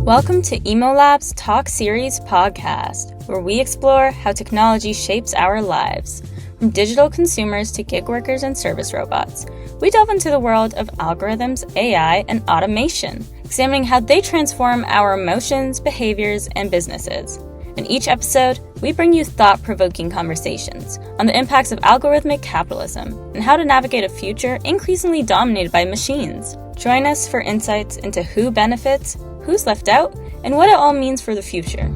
Welcome to emoLab's Talk Series podcast, where we explore how technology shapes our lives. From digital consumers to gig workers and service robots, we delve into the world of algorithms, AI, and automation, examining how they transform our emotions, behaviors, and businesses. In each episode, we bring you thought-provoking conversations on the impacts of algorithmic capitalism and how to navigate a future increasingly dominated by machines. Join us for insights into who benefits, who's left out, and what it all means for the future.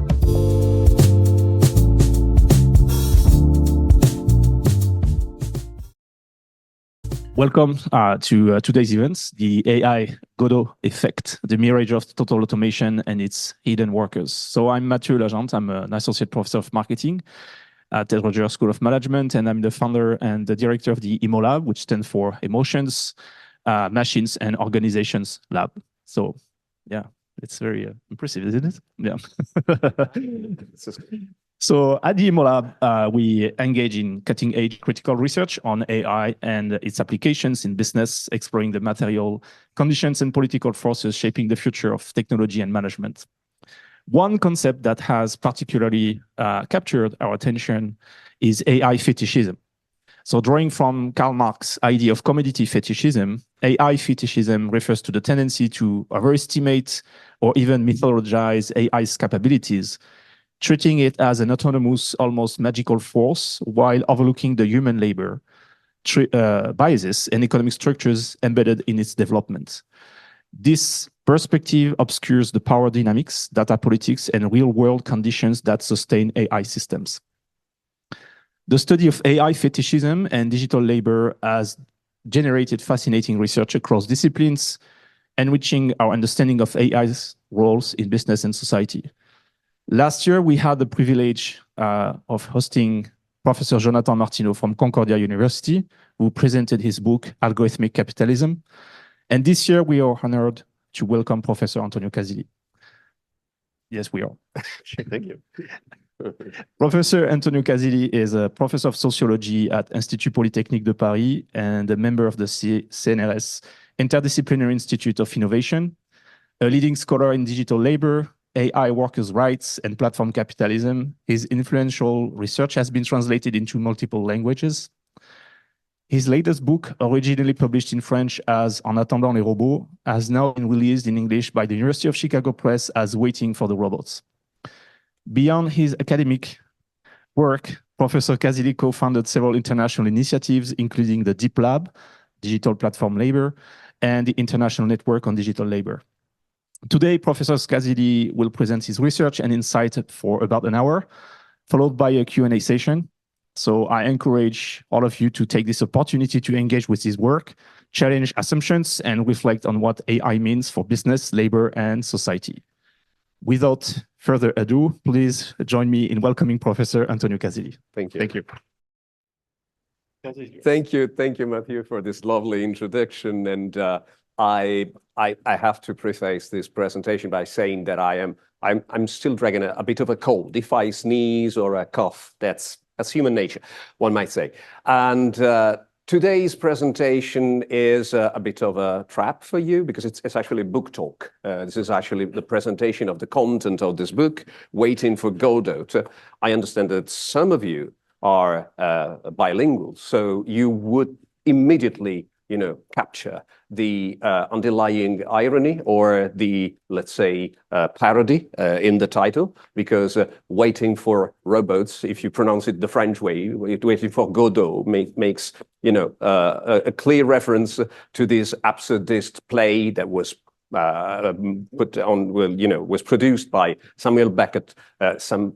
Welcome to today's events, the AI Godot effect, the Mirage of total automation and its hidden workers. So I'm Mathieu Lagente. I'm an associate professor of marketing at Ted Rogers School of Management, and I'm the founder and the director of the emoLab, which stands for Emotions, Machines, and Organizations Lab. So, yeah, it's very impressive, isn't it? Yeah. So at the emoLab, we engage in cutting-edge critical research on AI and its applications in business, exploring the material conditions and political forces shaping the future of technology and management. One concept that has particularly captured our attention is AI fetishism. So drawing from Karl Marx's idea of commodity fetishism, AI fetishism refers to the tendency to overestimate or even mythologize AI's capabilities, treating it as an autonomous, almost magical force, while overlooking the human labor, biases, and economic structures embedded in its development. This perspective obscures the power dynamics, data politics, and real-world conditions that sustain AI systems. The study of AI fetishism and digital labor has generated fascinating research across disciplines, enriching our understanding of AI's roles in business and society. Last year, we had the privilege of hosting Professor Jonathan Martineau from Concordia University, who presented his book, Algorithmic Capitalism. And this year, we are honored to welcome Professor Antonio Casilli. Yes, we are. Thank you. Professor Antonio Casilli is a professor of sociology at Institut Polytechnique de Paris and a member of the CNRS Interdisciplinary Institute of Innovation, a leading scholar in digital labor, AI workers' rights, and platform capitalism. His influential research has been translated into multiple languages. His latest book, originally published in French as En attendant les robots, has now been released in English by the University of Chicago Press as Waiting for the Robots. Beyond his academic work, Professor Casilli co-founded several international initiatives, including the Deep Lab, Digital Platform Labor, and the International Network on Digital Labor. Today, Professor Casilli will present his research and insight for about an hour, followed by a Q&A session. So I encourage all of you to take this opportunity to engage with his work, challenge assumptions, and reflect on what AI means for business, labor, and society. Without further ado, please join me in welcoming Professor Antonio Casilli. Thank you. Thank you. Thank you, Matthew, for this lovely introduction. And I have to preface this presentation by saying that I'm still dragging a bit of a cold. If I sneeze or a cough, that's human nature, one might say. And today's presentation is a bit of a trap for you because it's actually a book talk. This is actually the presentation of the content of this book, Waiting for Godot. I understand that some of you are bilingual, so you would immediately capture the underlying irony or the, let's say, parody in the title, because waiting for robots, if you pronounce it the French way, waiting for Godot makes, a clear reference to this absurdist play that was put on, was produced by Samuel Beckett some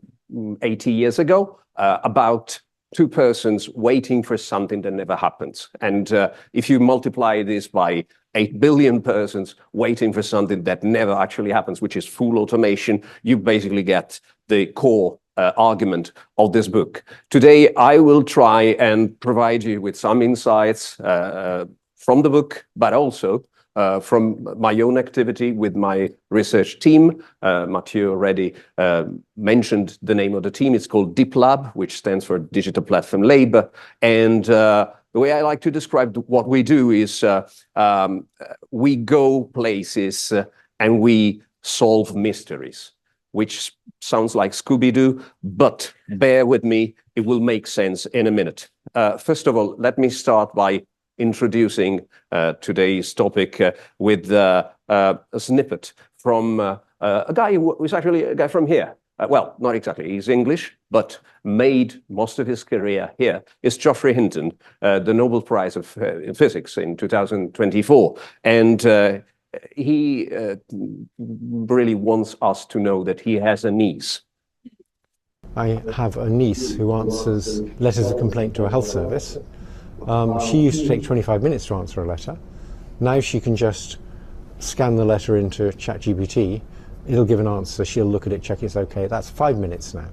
80 years ago about two persons waiting for something that never happens. And if you multiply this by 8 billion persons waiting for something that never actually happens, which is full automation, you basically get the core argument of this book. Today, I will try and provide you with some insights from the book, but also from my own activity with my research team. Mathieu already mentioned the name of the team. It's called Deep Lab, which stands for Digital Platform Labor. And the way I like to describe what we do is we go places and we solve mysteries, which sounds like Scooby-Doo, but bear with me, it will make sense in a minute. First of all, let me start by introducing today's topic with a snippet from a guy who was actually a guy from here. Well, not exactly, he's English, but made most of his career here. Is Geoffrey Hinton, the Nobel Prize of Physics in 2024. And he really wants us to know that he has a niece. I have a niece who answers letters of complaint to a health service. She used to take 25 minutes to answer a letter. Now she can just scan the letter into ChatGPT. It'll give an answer, she'll look at it, check it's okay. That's 5 minutes now.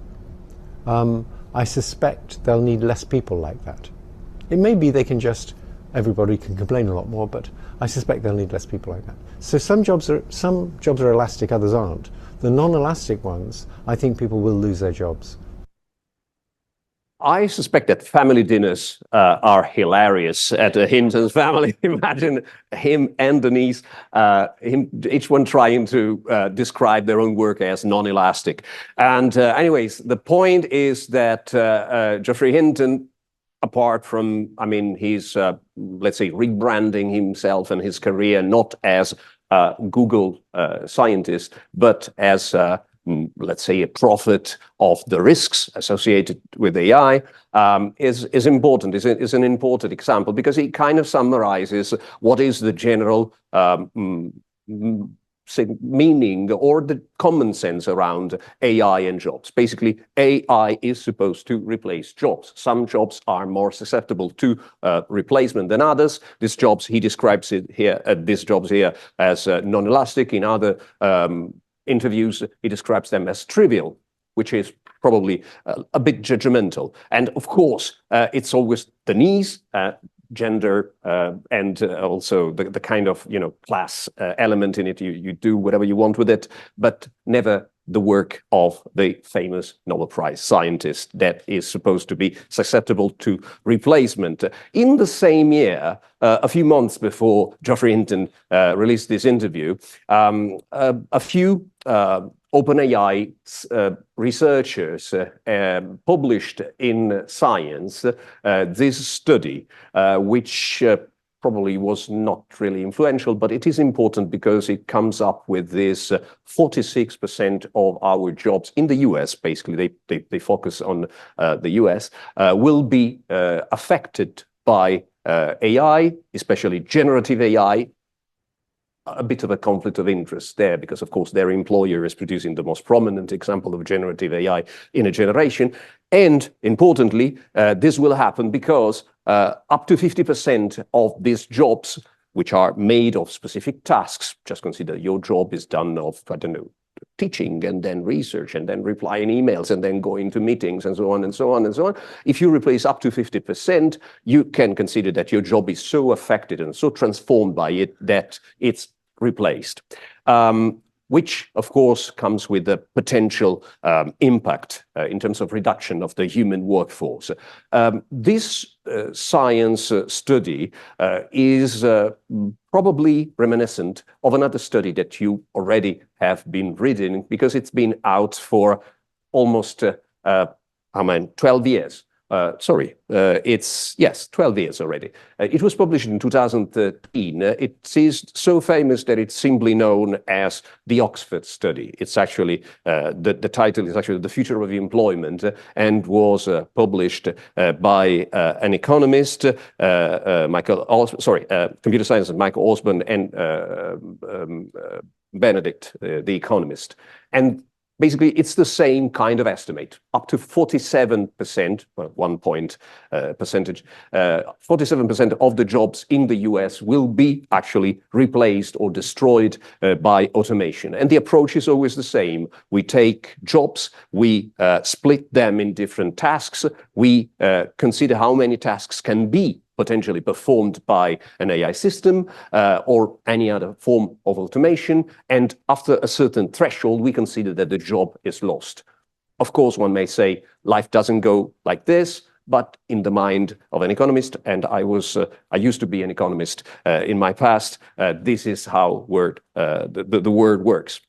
I suspect they'll need less people like that. It may be they can just, everybody can complain a lot more, but I suspect they'll need less people like that. So some jobs are elastic, others aren't. The non-elastic ones, I think people will lose their jobs. I suspect that family dinners are hilarious at Hinton's family. Imagine him and Denise, each one trying to describe their own work as non-elastic. And anyways, the point is that Geoffrey Hinton, apart from, I mean, he's, let's say, rebranding himself and his career not as a Google scientist, but as let's say, a prophet of the risks associated with AI, is important, is an important example, because he kind of summarizes what is the general meaning or the common sense around AI and jobs. Basically, AI is supposed to replace jobs. Some jobs are more susceptible to replacement than others. These jobs, he describes it here, these jobs here as non-elastic. In other interviews, he describes them as trivial, which is probably a bit judgmental. And of course, it's always the needs, gender, and also the kind of, you know, class element in it. You do whatever you want with it, but never the work of the famous Nobel Prize scientist that is supposed to be susceptible to replacement. In the same year, a few months before Geoffrey Hinton released this interview, a few OpenAI researchers published in Science this study, which probably was not really influential, but it is important because it comes up with this 46% of our jobs in the US, basically they focus on the US, will be affected by AI, especially generative AI. A bit of a conflict of interest there, because of course their employer is producing the most prominent example of generative AI in a generation. And importantly, this will happen because up to 50% of these jobs, which are made of specific tasks, just consider your job is done of, I don't know, teaching and then research and then replying emails and then going to meetings and so on and so on and so on. If you replace up to 50%, you can consider that your job is so affected and so transformed by it that it's replaced, which of course comes with a potential impact in terms of reduction of the human workforce. This science study is probably reminiscent of another study that you already have been reading, because it's been out for almost 12 years. It's 12 years already. It was published in 2013. It is so famous that it's simply known as the Oxford study. It's actually, the title is actually The Future of Employment, and was published by an economist, computer science, Michael Osborne, and Benedict, the economist. And basically, it's the same kind of estimate. Up to 47%, well, 1 point percentage, 47% of the jobs in the US will be actually replaced or destroyed by automation. And the approach is always the same. We take jobs, we split them in different tasks, we consider how many tasks can be potentially performed by an AI system or any other form of automation. And after a certain threshold, we consider that the job is lost. Of course, one may say life doesn't go like this, but in the mind of an economist, and I used to be an economist in my past, this is how the word works.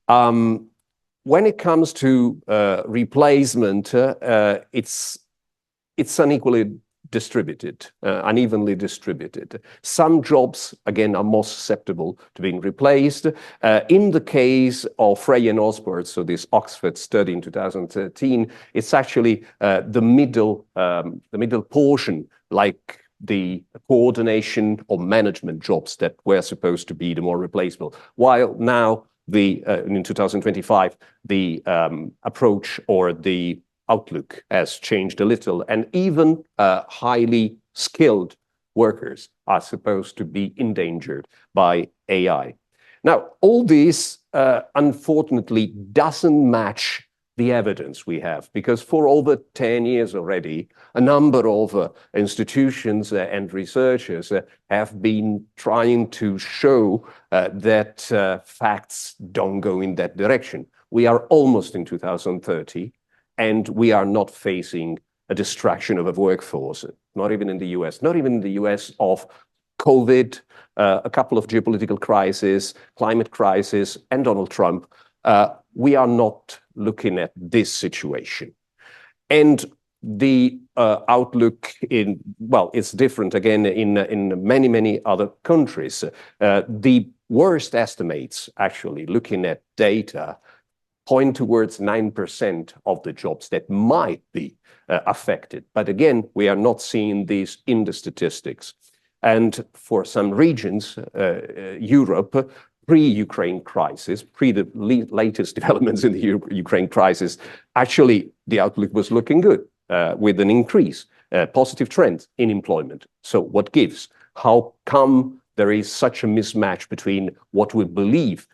When it comes to replacement, it's unequally distributed, unevenly distributed. Some jobs, again, are more susceptible to being replaced. In the case of Frey and Osborne, so this Oxford study in 2013, it's actually the middle portion, like the coordination or management jobs that were supposed to be the more replaceable. While now, in 2025, the approach or the outlook has changed a little, and even highly skilled workers are supposed to be endangered by AI. Now, all this, unfortunately, doesn't match the evidence we have, because for over 10 years already, a number of institutions and researchers have been trying to show that facts don't go in that direction. We are almost in 2030, and we are not facing a distraction of a workforce, not even in the US, not even in the US of COVID, a couple of geopolitical crises, climate crisis, and Donald Trump. We are not looking at this situation. And the outlook it's different again in many, many other countries. The worst estimates, actually, looking at data, point towards 9% of the jobs that might be affected. But again, we are not seeing these in the statistics. And for some regions, Europe, pre-Ukraine crisis, pre the latest developments in the Ukraine crisis, actually the outlook was looking good with an increase, positive trend in employment. So what gives? How come there is such a mismatch between what we believe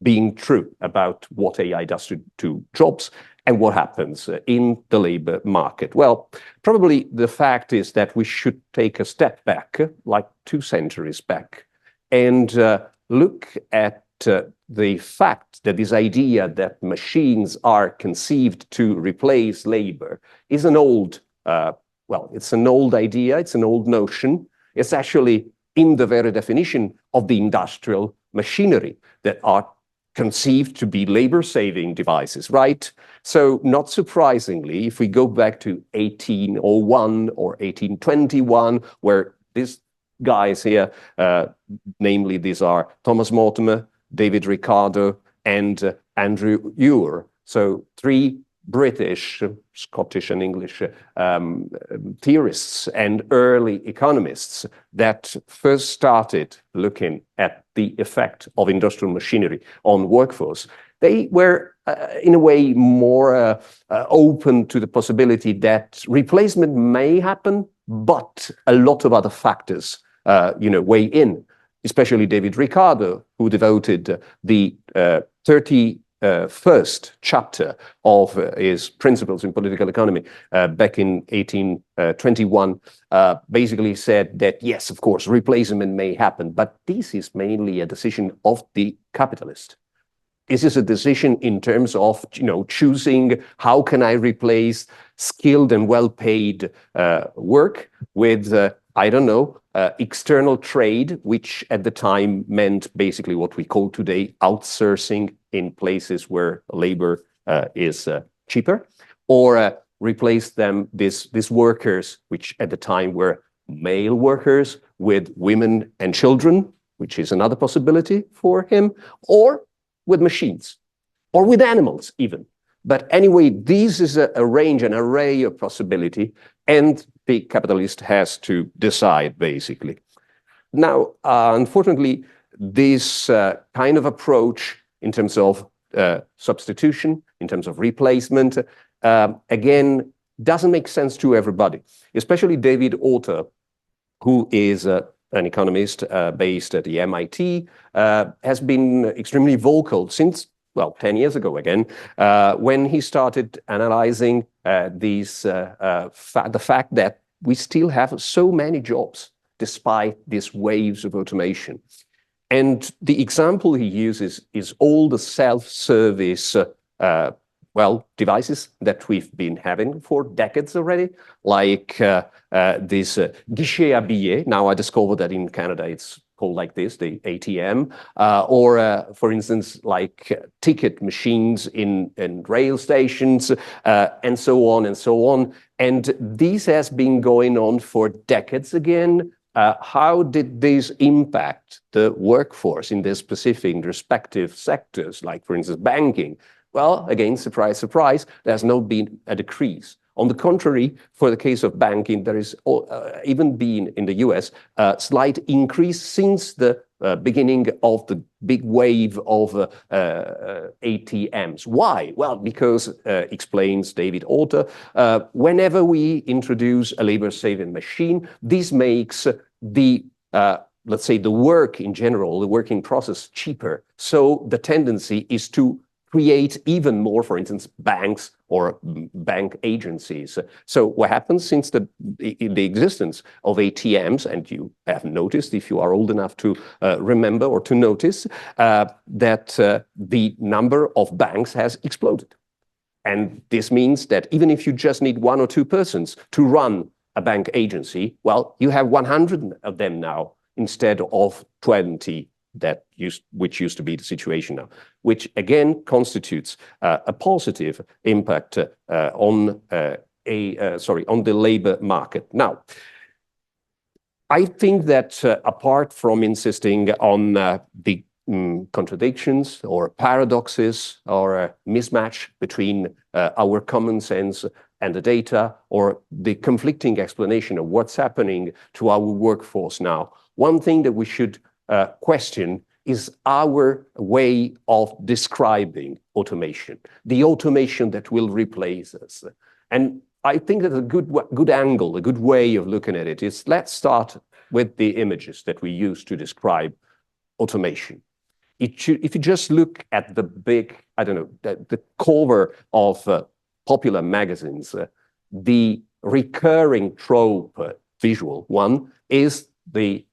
being true about what AI does to jobs and what happens in the labor market? Well, probably the fact is that we should take a step back, like 2 centuries back, and look at the fact that this idea that machines are conceived to replace labor is an old, it's an old idea, it's an old notion. It's actually in the very definition of the industrial machinery that are conceived to be labor-saving devices, right? So not surprisingly, if we go back to 1801 or 1821, where these guys here, namely these are Thomas Mortimer, David Ricardo, and Andrew Ure, so 3 British, Scottish and English theorists and early economists that first started looking at the effect of industrial machinery on workforce. They were, in a way, more open to the possibility that replacement may happen, but a lot of other factors, weigh in. Especially David Ricardo, who devoted the 31st chapter of his Principles in Political Economy back in 1821, basically said that, yes, of course, replacement may happen, but this is mainly a decision of the capitalist. This is a decision in terms of, choosing how can I replace skilled and well-paid work with, external trade, which at the time meant basically what we call today outsourcing in places where labor is cheaper, or replace these workers, which at the time were male workers, with women and children, which is another possibility for him, or with machines, or with animals even. But anyway, this is a range, an array of possibility, and the capitalist has to decide, basically. Now, unfortunately, this kind of approach in terms of substitution, in terms of replacement, again, doesn't make sense to everybody, especially David Autor, who is an economist based at the MIT, has been extremely vocal since 10 years ago again, when he started analyzing the fact that we still have so many jobs despite these waves of automation. And the example he uses is all the self-service devices that we've been having for decades already, like this guichet à billets. Now I discovered that in Canada it's called like this, the ATM, or for instance, like ticket machines in rail stations, and so on and so on. And this has been going on for decades again. How did this impact the workforce in their specific respective sectors, like, for instance, banking? Well, again, surprise, surprise, there's not been a decrease. On the contrary, for the case of banking, there is even been in the US a slight increase since the beginning of the big wave of ATMs. Why? Well, because, explains David Autor, whenever we introduce a labor-saving machine, this makes the let's say the work in general, the working process cheaper. So the tendency is to create even more, for instance, banks or bank agencies. So what happens since the existence of ATMs, and you have noticed, if you are old enough to remember or to notice, that the number of banks has exploded. And this means that even if you just need 1 or 2 persons to run a bank agency, well, you have 100 of them now instead of 20 which used to be the situation now, which again constitutes a positive impact on the labor market. Now, I think that apart from insisting on the contradictions or paradoxes or mismatch between our common sense and the data, or the conflicting explanation of what's happening to our workforce now, one thing that we should question is our way of describing automation, the automation that will replace us. And I think that a good angle, a good way of looking at it is, let's start with the images that we use to describe automation. If you just look at the big, the cover of popular magazines, the recurring trope, visual one, is the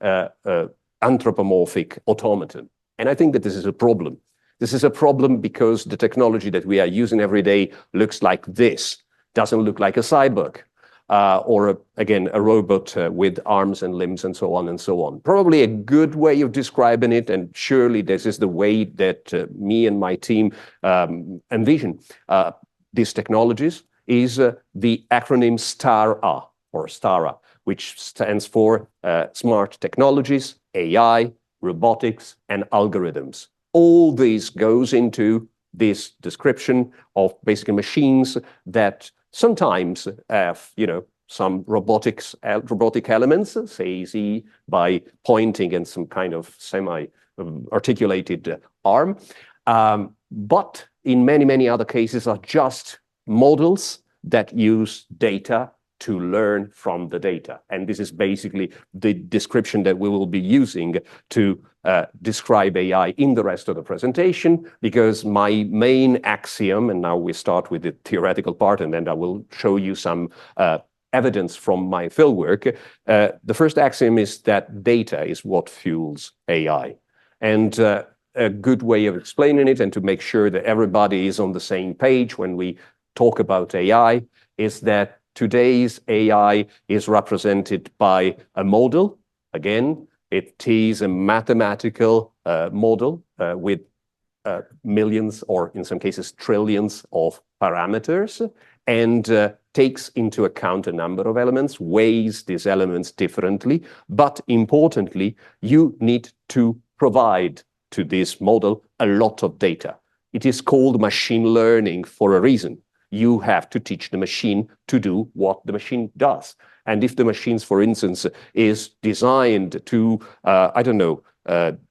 anthropomorphic automaton. And I think that this is a problem. This is a problem because the technology that we are using every day looks like this, doesn't look like a cyborg, or again, a robot with arms and limbs and so on and so on. Probably a good way of describing it, and surely this is the way that me and my team envision these technologies, is the acronym STAR-A, or STAR-A, which stands for Smart Technologies, AI, Robotics, and Algorithms. All this goes into this description of basically machines that sometimes have, some robotic elements, say easy by pointing and some kind of semi-articulated arm, but in many, many other cases are just models that use data to learn from the data. And this is basically the description that we will be using to describe AI in the rest of the presentation, because my main axiom, and now we start with the theoretical part, and then I will show you some evidence from my fieldwork. The first axiom is that data is what fuels AI. And a good way of explaining it, and to make sure that everybody is on the same page when we talk about AI, is that today's AI is represented by a model. Again, it is a mathematical model with millions, or in some cases trillions, of parameters, and takes into account a number of elements, weighs these elements differently. But importantly, you need to provide to this model a lot of data. It is called machine learning for a reason. You have to teach the machine to do what the machine does. And if the machines, for instance, is designed to,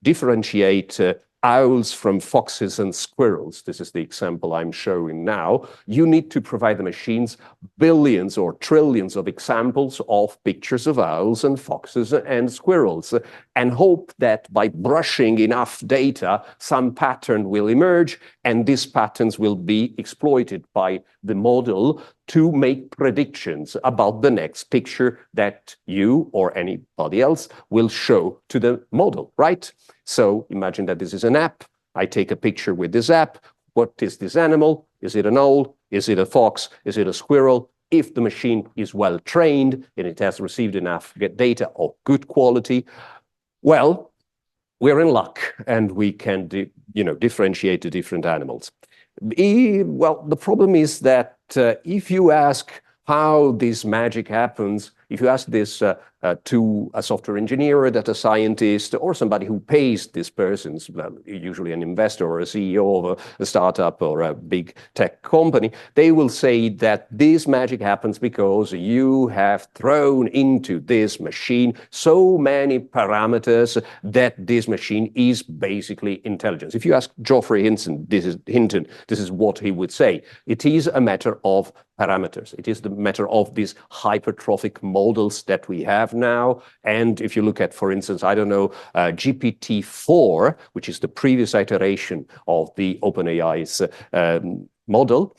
differentiate owls from foxes and squirrels, this is the example I'm showing now, you need to provide the machines billions or trillions of examples of pictures of owls and foxes and squirrels, and hope that by brushing enough data, some pattern will emerge, and these patterns will be exploited by the model to make predictions about the next picture that you or anybody else will show to the model, right? So imagine that this is an app. I take a picture with this app. What is this animal? Is it an owl? Is it a fox? Is it a squirrel? If the machine is well trained and it has received enough data of good quality, well, we're in luck, and we can differentiate the different animals. Well, the problem is that if you ask how this magic happens, if you ask this to a software engineer, a data scientist, or somebody who pays this person, usually an investor or a CEO of a startup or a big tech company, they will say that this magic happens because you have thrown into this machine so many parameters that this machine is basically intelligence. If you ask Geoffrey Hinton, this is what he would say. It is a matter of parameters. It is the matter of these hypertrophic models that we have now. And if you look at, for instance, I don't know, GPT-4, which is the previous iteration of the OpenAI's model,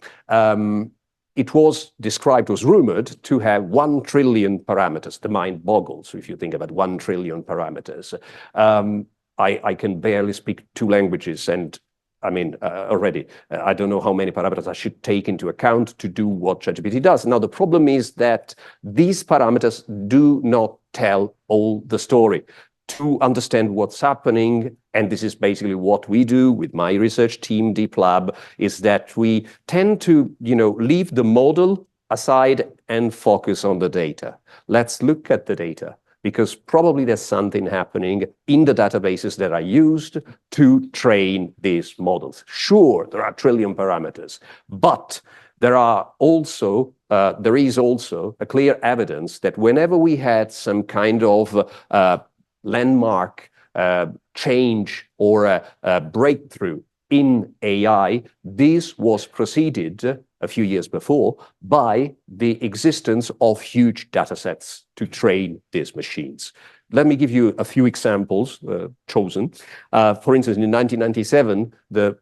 it was described, was rumored to have 1 trillion parameters. The mind boggles if you think about 1 trillion parameters. I can barely speak 2 languages, and I mean, already, I don't know how many parameters I should take into account to do what ChatGPT does. Now, the problem is that these parameters do not tell all the story. To understand what's happening, and this is basically what we do with my research team, Deep Lab, is that we tend to, leave the model aside and focus on the data. Let's look at the data, because probably there's something happening in the databases that are used to train these models. Sure, there are 1 trillion parameters, but there is also a clear evidence that whenever we had some kind of landmark change or a breakthrough in AI, this was preceded a few years before by the existence of huge data sets to train these machines. Let me give you a few examples chosen. For instance, in 1997, the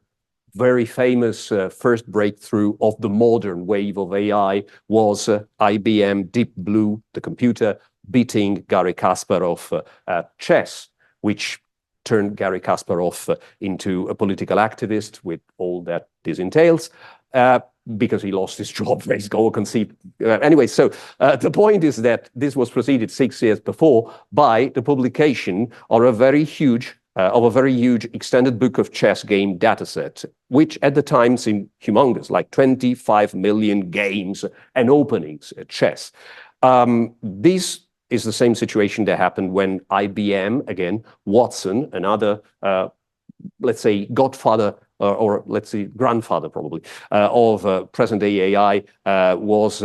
very famous first breakthrough of the modern wave of AI was IBM Deep Blue, the computer, beating Garry Kasparov at chess, which turned Garry Kasparov into a political activist with all that this entails. Because he lost his job, anyway, so the point is that this was preceded 6 years before by the publication of a very huge extended book of chess game dataset, which at the time seemed humongous, like 25 million games and openings at chess. This is the same situation that happened when IBM, again, Watson, another, let's say, godfather, or let's say grandfather probably, of present-day AI, was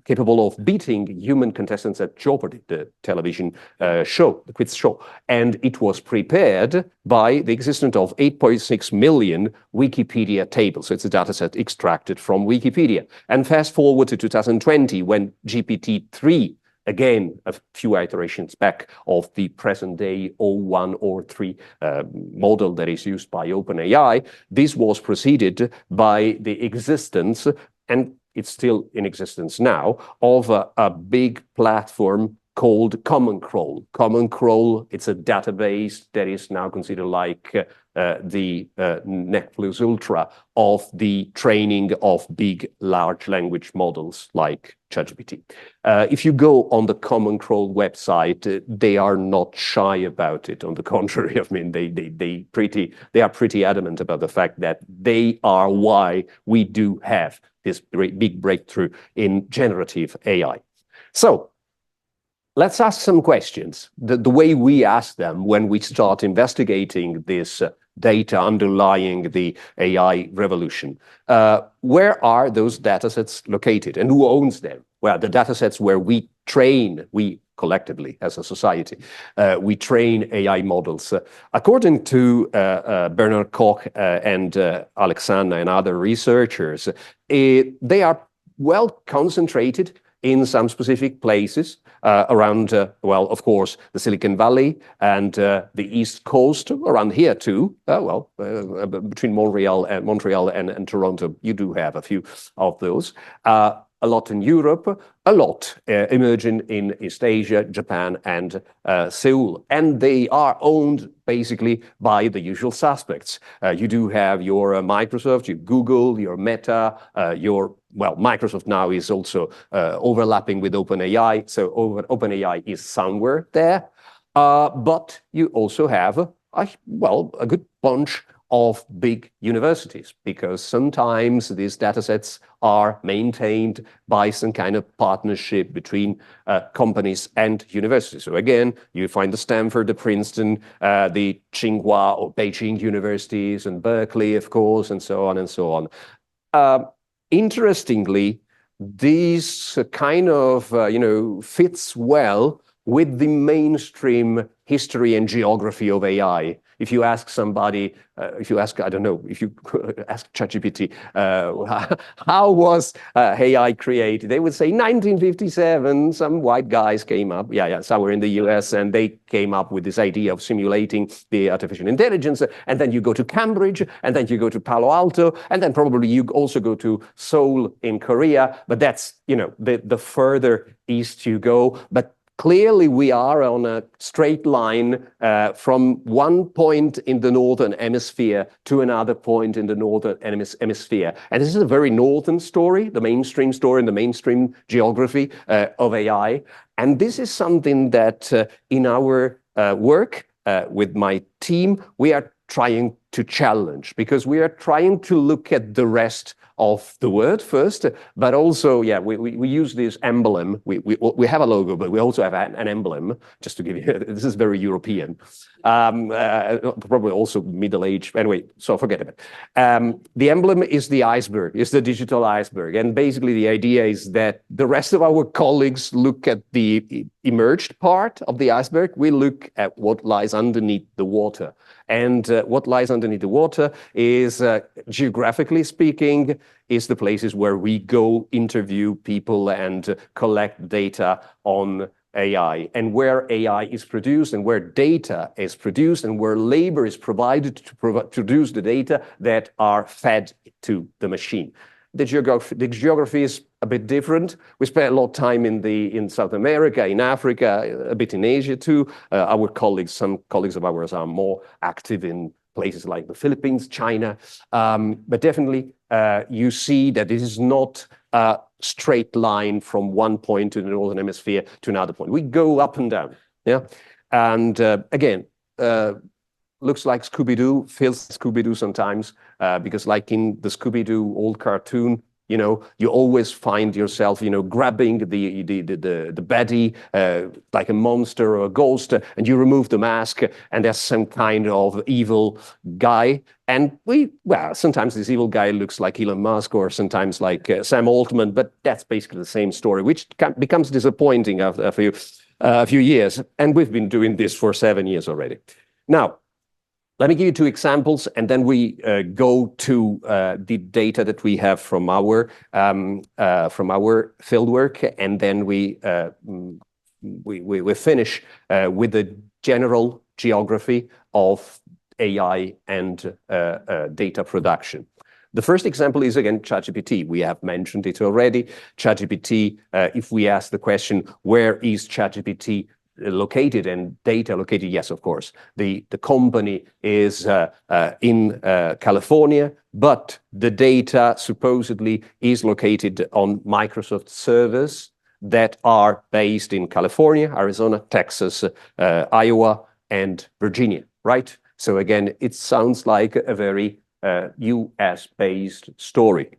capable of beating human contestants at Jeopardy, the television show, the quiz show. And it was prepared by the existence of 8.6 million Wikipedia tables. So it's a data set extracted from Wikipedia. And fast forward to 2020, when GPT-3, again, a few iterations back of the present-day 01 or 3 model that is used by OpenAI, this was preceded by the existence, and it's still in existence now, of a big platform called Common Crawl. Common Crawl, it's a database that is now considered like the Netflix Ultra of the training of big, large language models like ChatGPT. If you go on the Common Crawl website, they are not shy about it. On the contrary, I mean, they are pretty adamant about the fact that they are why we do have this big breakthrough in generative AI. So, let's ask some questions, the way we ask them when we start investigating this data underlying the AI revolution. Where are those datasets located and who owns them? Well, the datasets where we collectively as a society, we train AI models. According to Bernard Koch and Alexander and other researchers, they are well concentrated in some specific places around, well, of course, the Silicon Valley and the East Coast, around here too. Between Montreal and Toronto, you do have a few of those. A lot in Europe, a lot emerging in East Asia, Japan, and Seoul. And they are owned basically by the usual suspects. You do have your Microsoft, your Google, your Meta, Microsoft now is also overlapping with OpenAI. So OpenAI is somewhere there. But you also have a good bunch of big universities, because sometimes these data sets are maintained by some kind of partnership between companies and universities. So again, you find the Stanford, the Princeton, the Tsinghua or Beijing universities, and Berkeley, of course, and so on and so on. Interestingly, these kind of fits well with the mainstream history and geography of AI. If you ask somebody, I don't know, if you ask ChatGPT, how was AI created? They would say 1957, some white guys came up, somewhere in the US, and they came up with this idea of simulating the artificial intelligence. And then you go to Cambridge, and then you go to Palo Alto, and then probably you also go to Seoul in Korea. But that's, the further east you go. But clearly, we are on a straight line from one point in the northern hemisphere to another point in the northern hemisphere. And this is a very northern story, the mainstream story and the mainstream geography of AI. And this is something that in our work with my team, we are trying to challenge, because we are trying to look at the rest of the word first, but also, we use this emblem. We have a logo, but we also have an emblem, just to give you, this is very European, probably also middle-aged, anyway, so forget it. The emblem is the iceberg, is the digital iceberg. And basically the idea is that the rest of our colleagues look at the emerged part of the iceberg. We look at what lies underneath the water. And what lies underneath the water is, geographically speaking, is the places where we go interview people and collect data on AI, and where AI is produced, and where data is produced, and where labor is provided to produce the data that are fed to the machine. The geography is a bit different. We spent a lot of time in South America, in Africa, a bit in Asia too. Some colleagues of ours are more active in places like the Philippines, China. But definitely, you see that this is not a straight line from one point to the northern hemisphere to another point. We go up and down. Yeah, and again. Looks like Scooby-Doo, feels like Scooby-Doo sometimes, because like in the Scooby-Doo old cartoon, you always find yourself, grabbing the baddie like a monster or a ghost, and you remove the mask, and there's some kind of evil guy. And sometimes this evil guy looks like Elon Musk, or sometimes like Sam Altman, but that's basically the same story, which becomes disappointing after a few years. And we've been doing this for 7 years already. Now, let me give you 2 examples, and then we go to the data that we have from our fieldwork, and then we finish with the general geography of AI and data production. The first example is, again, ChatGPT. We have mentioned it already. ChatGPT, if we ask the question, where is ChatGPT located and data located? Yes, of course. The company is in California, but the data supposedly is located on Microsoft servers that are based in California, Arizona, Texas, Iowa, and Virginia, right? So again, it sounds like a very US-based story,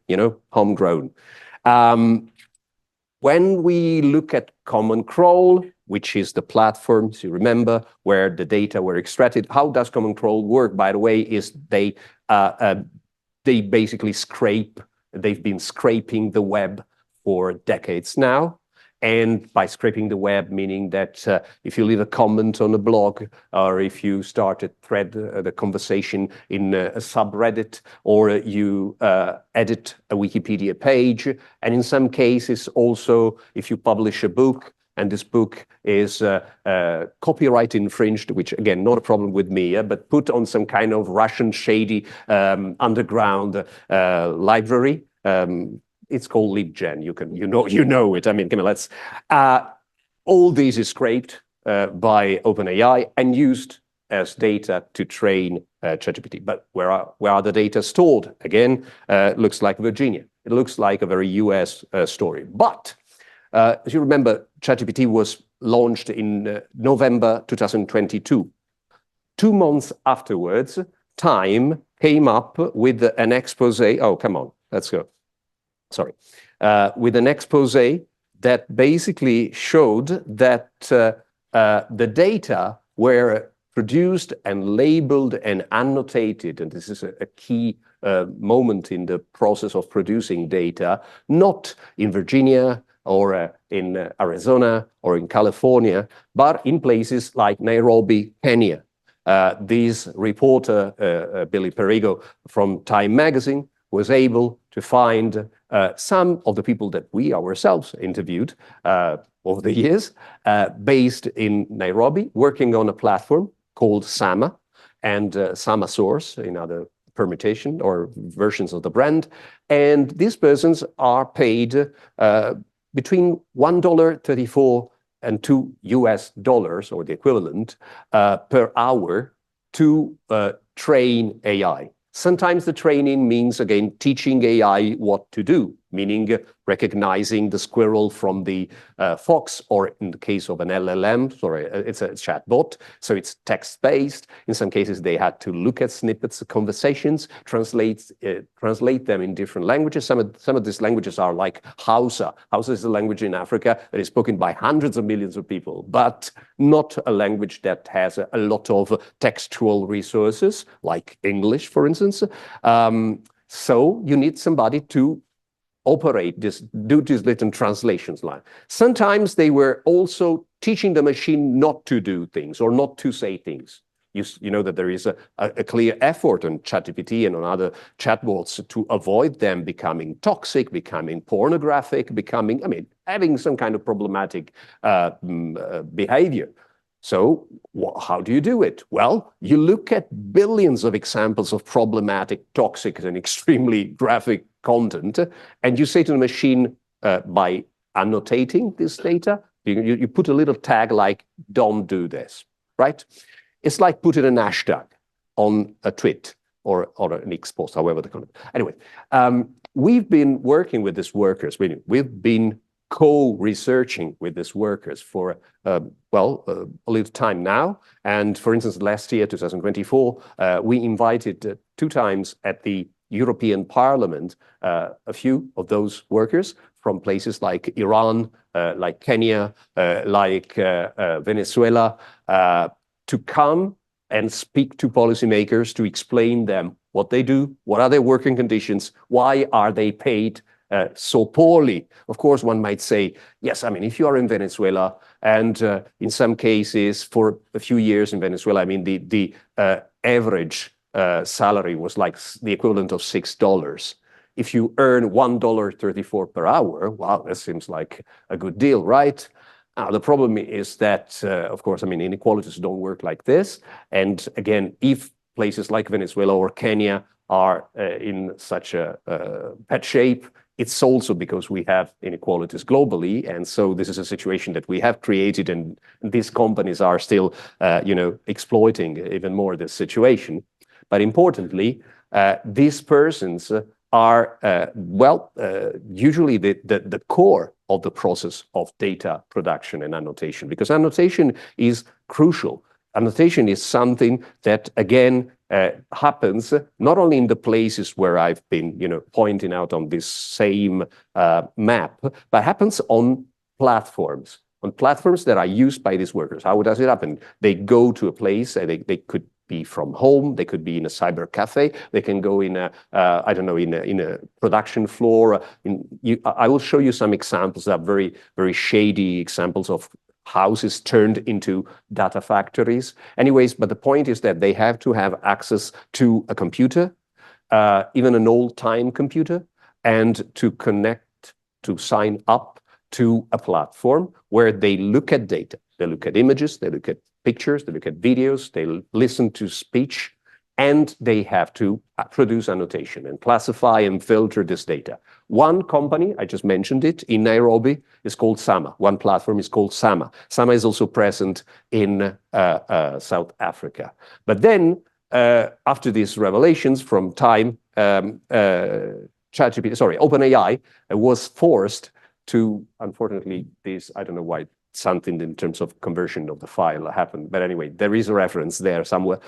homegrown. When we look at Common Crawl, which is the platform, so you remember, where the data were extracted. How does Common Crawl work, by the way, is they basically they've been scraping the web for decades now. And by scraping the web, meaning that if you leave a comment on a blog, or if you start a thread, the conversation in a subreddit, or you edit a Wikipedia page, and in some cases also if you publish a book, and this book is copyright infringed, which again, not a problem with me, but put on some kind of Russian shady underground library. It's called LibGen. You know it. I mean, come on, let's. All this is scraped by OpenAI and used as data to train ChatGPT. But where are the data stored? Again, looks like Virginia. It looks like a very US story. But As you remember, ChatGPT was launched in November 2022. 2 months afterwards, Time came up with an expose. Oh, come on, let's go. Sorry. With an expose that basically showed that the data were produced and labeled and annotated, and this is a key moment in the process of producing data, not in Virginia or in Arizona or in California, but in places like Nairobi, Kenya. This reporter, Billy Perigo from Time magazine, was able to find some of the people that we ourselves interviewed over the years, based in Nairobi, working on a platform called Sama and Sama Source in other permutation or versions of the brand. And these persons are paid between $1.34 and $2 or the equivalent per hour to train AI. Sometimes the training means, again, teaching AI what to do, meaning recognizing the squirrel from the fox, or in the case of an LLM, sorry, it's a chatbot, so it's text-based. In some cases, they had to look at snippets of conversations, translate them in different languages. Some of these languages are like Hausa. Hausa is a language in Africa that is spoken by hundreds of millions of people, but not a language that has a lot of textual resources, like English, for instance. So you need somebody to operate this, do these little translations line. Sometimes they were also teaching the machine not to do things or not to say things. You know that there is a clear effort on ChatGPT and on other chatbots to avoid them becoming toxic, becoming pornographic, having some kind of problematic behavior. So how do you do it? Well, you look at billions of examples of problematic, toxic, and extremely graphic content, and you say to the machine, by annotating this data, you put a little tag like, don't do this, right? It's like putting an hashtag on a tweet or an X post, however they call it. Anyway, we've been working with these workers. We've been co-researching with these workers for, a little time now. And for instance, last year, 2024, we invited 2 times at the European Parliament a few of those workers from places like Iran, like Kenya, like Venezuela, to come and speak to policymakers to explain them what they do, what are their working conditions, why are they paid so poorly. Of course, one might say, yes, if you are in Venezuela, and in some cases, for a few years in Venezuela, the average salary was like the equivalent of $6. If you earn $1.34 per hour, wow, that seems like a good deal, right? The problem is that, of course, inequalities don't work like this. And again, if places like Venezuela or Kenya are in such a bad shape, it's also because we have inequalities globally. And so this is a situation that we have created, and these companies are still, exploiting even more this situation. But importantly, these persons are, usually the core of the process of data production and annotation, because annotation is crucial. Annotation is something that, again, happens not only in the places where I've been, pointing out on this same map, but happens on platforms that are used by these workers. How does it happen? They go to a place, they could be from home, they could be in a cyber cafe, they can go in a production floor. I will show you some examples that are very, very shady examples of houses turned into data factories. Anyways, but the point is that they have to have access to a computer, even an old-time computer, and to connect, to sign up to a platform where they look at data. They look at images, they look at pictures, they look at videos, they listen to speech, and they have to produce annotation and classify and filter this data. One company, I just mentioned it, in Nairobi, is called Sama. One platform is called Sama. Sama is also present in South Africa. But then, after these revelations from Time, OpenAI was forced unfortunately, this, I don't know why something in terms of conversion of the file happened, but anyway, there is a reference there somewhere.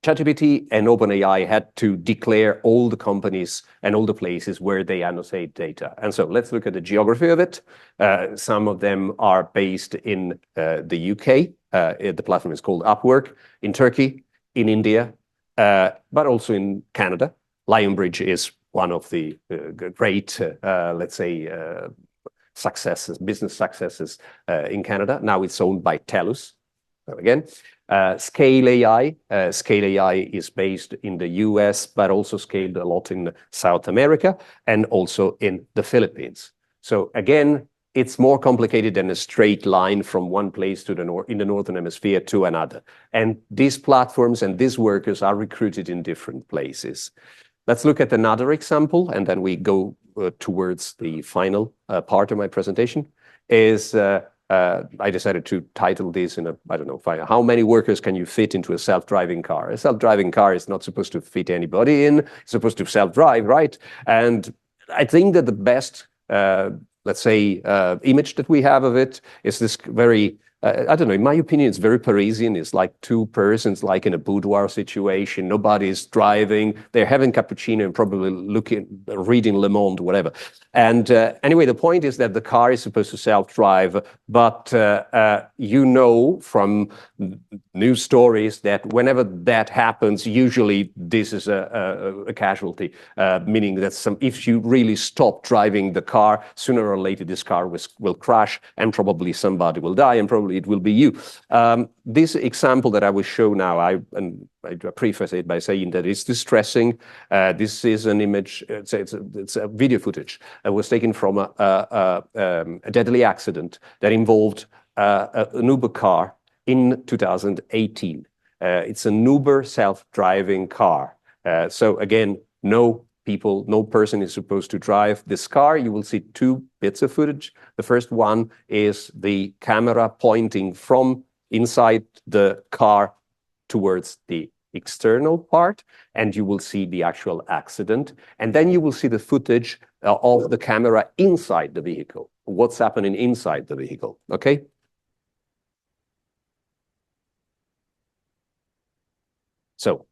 ChatGPT and OpenAI had to declare all the companies and all the places where they annotate data. And so let's look at the geography of it. Some of them are based in the UK. The platform is called Upwork, in Turkey, in India, but also in Canada. Lionbridge is one of the great, let's say, business successes in Canada. Now it's owned by TELUS. So again, Scale AI. Scale AI is based in the US, but also scaled a lot in South America and also in the Philippines. So again, it's more complicated than a straight line from one place to in the Northern Hemisphere to another. And these platforms and these workers are recruited in different places. Let's look at another example, and then we go towards the final part of my presentation. I decided to title this in I don't know, how many workers can you fit into a self-driving car? A self-driving car is not supposed to fit anybody in. It's supposed to self-drive, right? And I think that the best, let's say, image that we have of it is this very, I don't know, in my opinion, it's very Parisian. It's like two persons, like in a boudoir situation. Nobody's driving. They're having cappuccino and probably reading Le Monde, whatever. And anyway, the point is that the car is supposed to self-drive, but you know from news stories that whenever that happens, usually this is a casualty, meaning that if you really stop driving the car, sooner or later this car will crash and probably somebody will die and probably it will be you. This example that I will show now, I preface it by saying that it's distressing. This is an image, it's a video footage. It was taken from a deadly accident that involved an Uber car in 2018. It's an Uber self-driving car. So again, no person is supposed to drive this car. You will see two bits of footage. The first one is the camera pointing from inside the car towards the external part, and you will see the actual accident. And then you will see the footage of the camera inside the vehicle, what's happening inside the vehicle, okay? So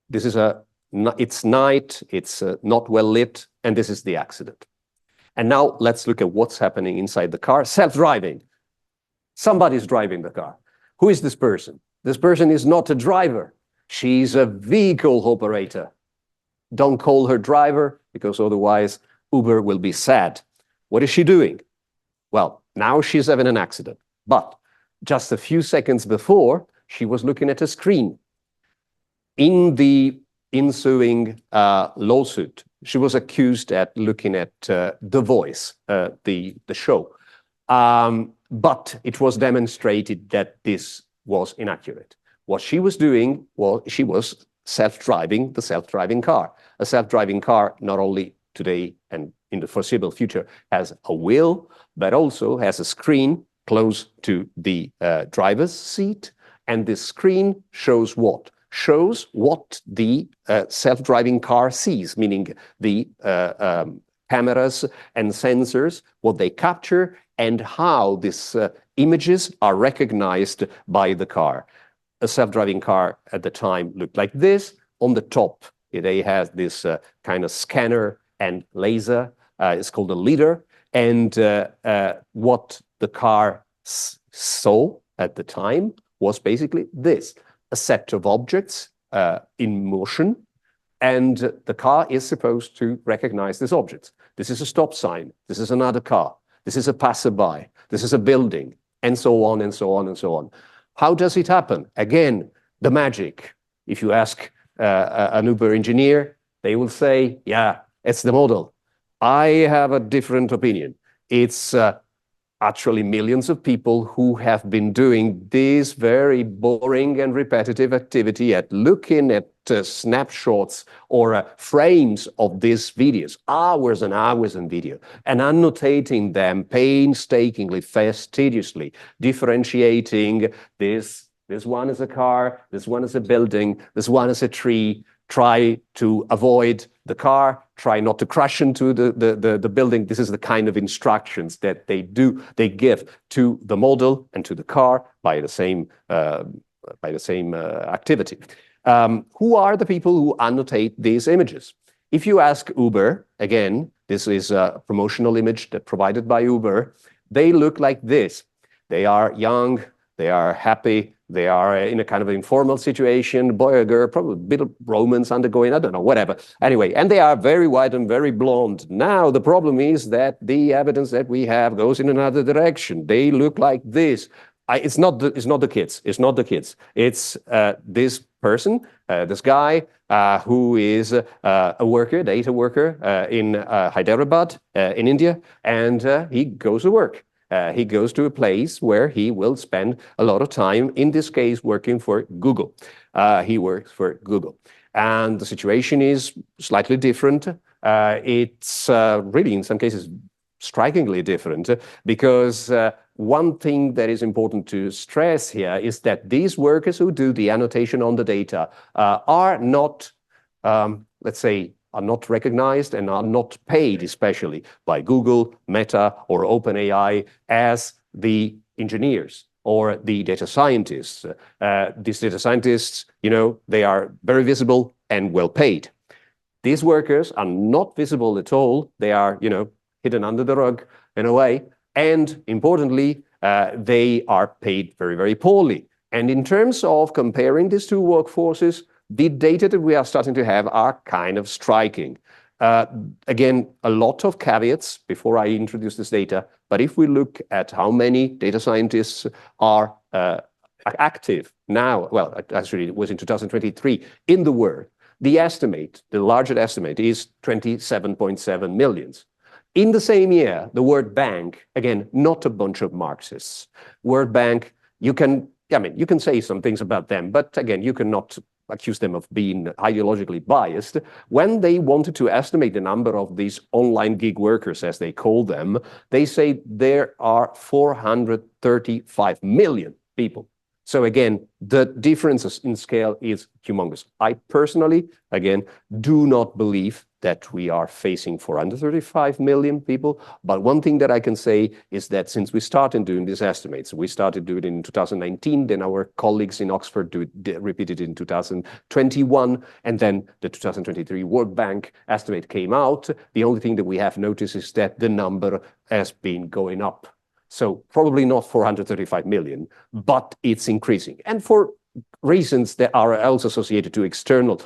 this is it's night, it's not well lit, and this is the accident. And now let's look at what's happening inside the car. Self-driving. Somebody's driving the car. Who is this person? This person is not a driver. She's a vehicle operator. Don't call her driver, because otherwise Uber will be sad. What is she doing? Well, now she's having an accident. But just a few seconds before, she was looking at a screen. In the ensuing lawsuit, she was accused at looking at The Voice, the show. But it was demonstrated that this was inaccurate. What she was doing, well, she was self-driving the self-driving car. A self-driving car, not only today and in the foreseeable future, has a wheel, but also has a screen close to the driver's seat. And this screen shows what? Shows what the self-driving car sees, meaning the cameras and sensors, what they capture, and how these images are recognized by the car. A self-driving car at the time looked like this. On the top, it has this kind of scanner and laser. It's called a lidar. And what the car saw at the time was basically this. A set of objects in motion, and the car is supposed to recognize these objects. This is a stop sign. This is another car. This is a passerby. This is a building, and so on, and so on, and so on. How does it happen? Again, the magic. If you ask an Uber engineer, they will say, yeah, it's the model. I have a different opinion. It's actually millions of people who have been doing this very boring and repetitive activity at looking at snapshots or frames of these videos, hours and hours in video, and annotating them painstakingly, fastidiously, differentiating this one is a car, this one is a building, this one is a tree, try to avoid the car, try not to crash into the building. This is the kind of instructions that they give to the model and to the car by the same activity. Who are the people who annotate these images? If you ask Uber, again, this is a promotional image that provided by Uber, they look like this. They are young, they are happy, they are in a kind of informal situation, boy or girl, probably a bit of romance undergoing, I don't know, whatever. Anyway, and they are very white and very blonde. Now, the problem is that the evidence that we have goes in another direction. They look like this. It's not the kids. It's not the kids. It's this person, this guy who is a worker, data worker in Hyderabad in India, and he goes to work. He goes to a place where he will spend a lot of time, in this case, working for Google. He works for Google. And the situation is slightly different. It's really, in some cases, strikingly different, because one thing that is important to stress here is that these workers who do the annotation on the data are not, let's say, are not recognized and are not paid, especially by Google, Meta, or OpenAI, as the engineers or the data scientists. These data scientists, they are very visible and well paid. These workers are not visible at all. They are, hidden under the rug in a way. And importantly, they are paid very, very poorly. And in terms of comparing these two workforces, the data that we are starting to have are kind of striking. Again, a lot of caveats before I introduce this data, but if we look at how many data scientists are active now, well, actually it was in 2023, in the world, the largest estimate is 27.7 million. In the same year, the World Bank, again, not a bunch of Marxists. World Bank, you can say some things about them, but again, you cannot accuse them of being ideologically biased. When they wanted to estimate the number of these online gig workers, as they call them, they say there are 435 million people. So again, the differences in scale is humongous. I personally, again, do not believe that we are facing 435 million people. But one thing that I can say is that since we started doing these estimates, we started doing it in 2019, then our colleagues in Oxford repeated it in 2021, and then the 2023 World Bank estimate came out. The only thing that we have noticed is that the number has been going up. So probably not 435 million, but it's increasing. And for reasons that are also associated to external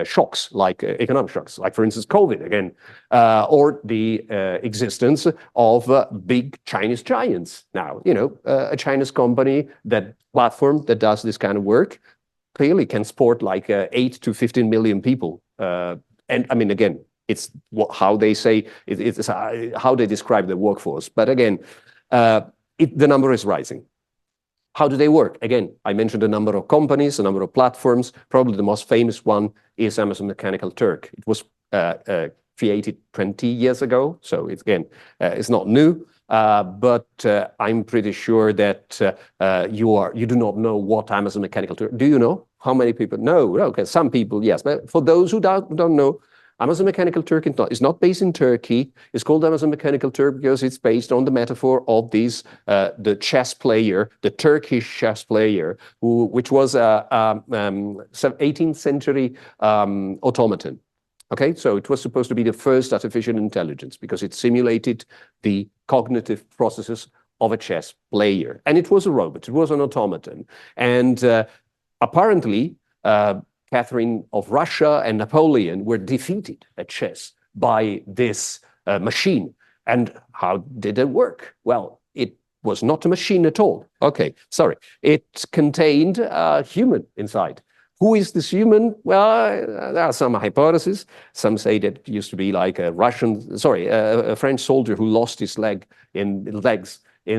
shocks, like economic shocks, like, for instance, COVID again, or the existence of big Chinese giants. Now, a Chinese company, that platform that does this kind of work, clearly can support like 8 to 15 million people. And I mean, again, it's how they say, it's how they describe the workforce. But again, the number is rising. How do they work? Again, I mentioned a number of companies, a number of platforms. Probably the most famous one is Amazon Mechanical Turk. It was created 20 years ago, so it's not new. But I'm pretty sure that you do not know what Amazon Mechanical Turk. Do you know how many people? No. Okay, some people, yes. But for those who don't know, Amazon Mechanical Turk is not based in Turkey. It's called Amazon Mechanical Turk because it's based on the metaphor of the chess player, the Turkish chess player, which was a 18th century automaton. Okay, so it was supposed to be the first artificial intelligence because it simulated the cognitive processes of a chess player. And it was a robot, it was an automaton. And apparently, Catherine of Russia and Napoleon were defeated at chess by this machine. And how did it work? Well, it was not a machine at all. Okay, sorry. It contained a human inside. Who is this human? Well, there are some hypotheses. Some say that it used to be like a French soldier who lost his legs in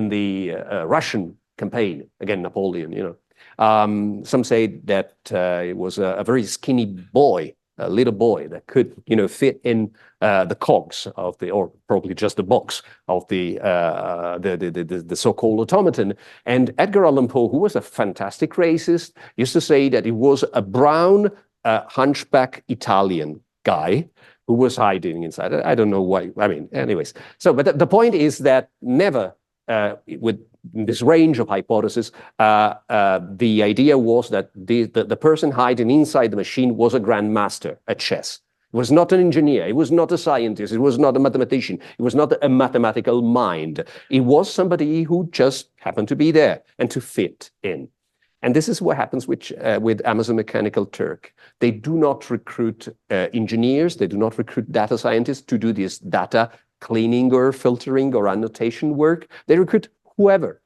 the Russian campaign. Again, Napoleon, Some say that it was a very skinny boy, a little boy that could, fit in the cogs of or probably just the box of the so-called automaton. And Edgar Allan Poe, who was a fantastic racist, used to say that it was a brown hunchback Italian guy who was hiding inside. I don't know why. I mean, anyways. So, but the point is that never, with this range of hypotheses, the idea was that the person hiding inside the machine was a grandmaster at chess. It was not an engineer. It was not a scientist. It was not a mathematician. It was not a mathematical mind. It was somebody who just happened to be there and to fit in. And this is what happens with Amazon Mechanical Turk. They do not recruit engineers. They do not recruit data scientists to do this data cleaning or filtering or annotation work. They recruit whoever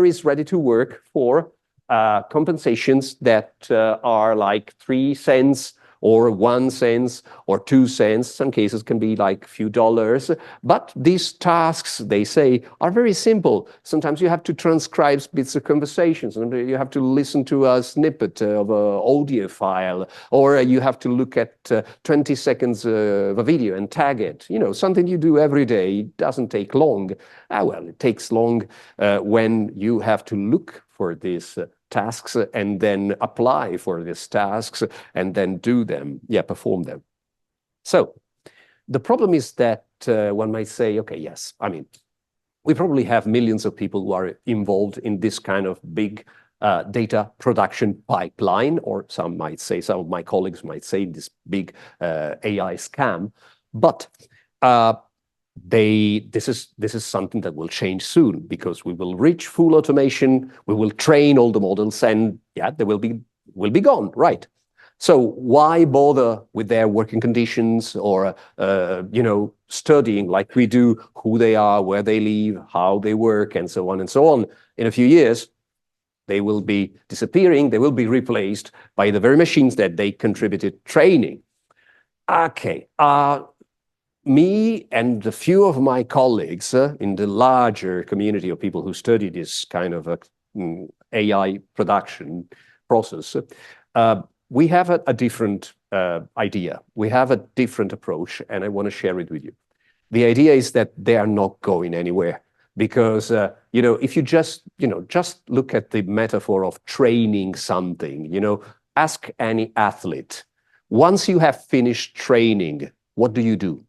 is ready to work for compensations that are like 3 cents or 1 cent or 2 cents. Some cases can be like a few dollars. But these tasks, they say, are very simple. Sometimes you have to transcribe bits of conversations, and you have to listen to a snippet of an audio file, or you have to look at 20 seconds of a video and tag it. You know, something you do every day. It doesn't take long. Well, it takes long when you have to look for these tasks and then apply for these tasks and then do them, perform them. So the problem is that one might say, okay, yes, I mean, we probably have millions of people who are involved in this kind of big data production pipeline, or some of my colleagues might say this big AI scam, but this is something that will change soon, because we will reach full automation, we will train all the models, and they will be gone, right? So why bother with their working conditions, or studying like we do who they are, where they live, how they work, and so on and so on? In a few years, they will be disappearing. They will be replaced by the very machines that they contributed training. Okay. Me and a few of my colleagues in the larger community of people who study this kind of AI production process, we have a different idea. We have a different approach, and I want to share it with you. The idea is that they are not going anywhere, because if you just look at the metaphor of training something, ask any athlete. Once you have finished training, what do?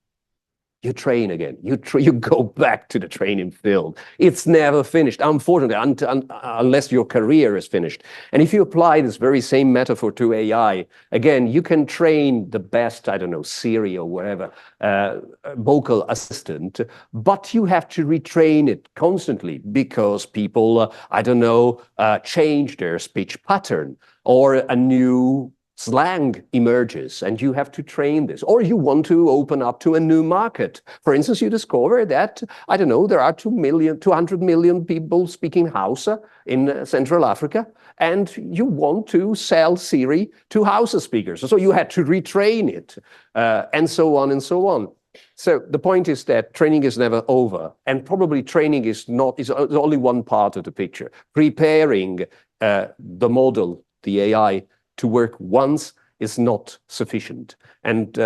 You train again. You go back to the training field. It's never finished, unfortunately, unless your career is finished. And if you apply this very same metaphor to AI, again, you can train the best, I don't know, Siri or whatever, vocal assistant, but you have to retrain it constantly, because people, change their speech pattern, or a new slang emerges, and you have to train this. Or you want to open up to a new market. For instance, you discover that, there are 200 million people speaking Hausa in Central Africa, and you want to sell Siri to Hausa speakers. So you had to retrain it, and so on and so on. So the point is that training is never over, and probably training is only one part of the picture. Preparing the model, the AI, to work once is not sufficient. And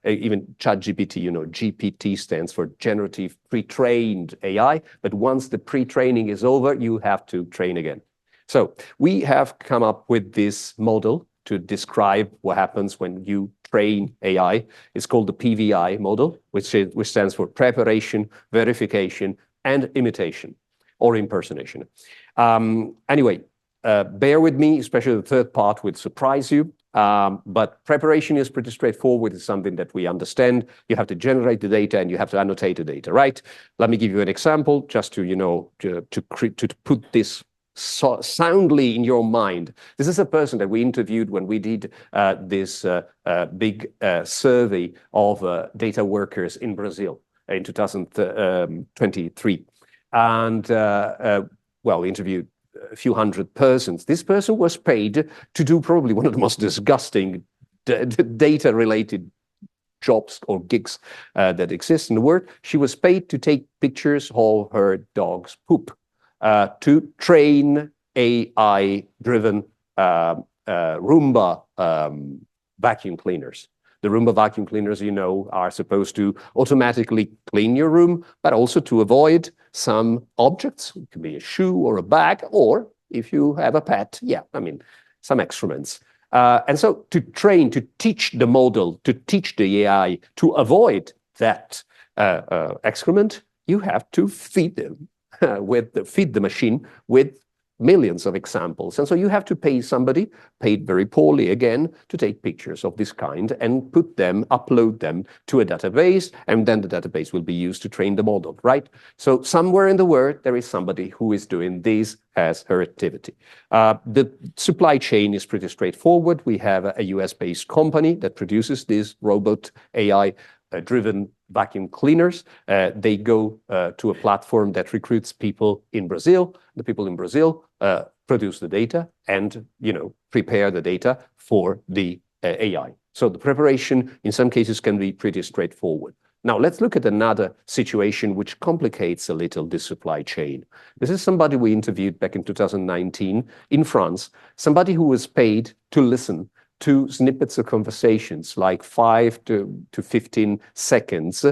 even ChatGPT, GPT stands for generative pre-trained AI. But once the pre-training is over, you have to train again. So we have come up with this model to describe what happens when you train AI. It's called the PVI model, which stands for preparation, verification, and imitation, or impersonation. Anyway, bear with me, especially the third part will surprise you. But preparation is pretty straightforward. It's something that we understand. You have to generate the data and you have to annotate the data, right? Let me give you an example, just to put this soundly in your mind. This is a person that we interviewed when we did this big survey of data workers in Brazil in 2023. And we interviewed a few hundred persons. This person was paid to do probably one of the most disgusting data-related jobs or gigs that exist in the world. She was paid to take pictures of her dog's poop to train AI-driven Roomba vacuum cleaners. The Roomba vacuum cleaners, are supposed to automatically clean your room, but also to avoid some objects. It could be a shoe or a bag, or if you have a pet, some excrements. And so to train, to teach the model, to teach the AI to avoid that excrement, you have to feed them feed the machine with millions of examples. And so you have to pay somebody, paid very poorly again, to take pictures of this kind and put them, upload them to a database, and then the database will be used to train the model, right? So somewhere in the world, there is somebody who is doing this as her activity. The supply chain is pretty straightforward. We have a US-based company that produces these robot AI driven vacuum cleaners. They go to a platform that recruits people in Brazil. The people in Brazil produce the data and, prepare the data for the AI. So the preparation in some cases can be pretty straightforward. Now let's look at another situation which complicates a little the supply chain. This is somebody we interviewed back in 2019 in France, somebody who was paid to listen to snippets of conversations, like 5 to 15 seconds,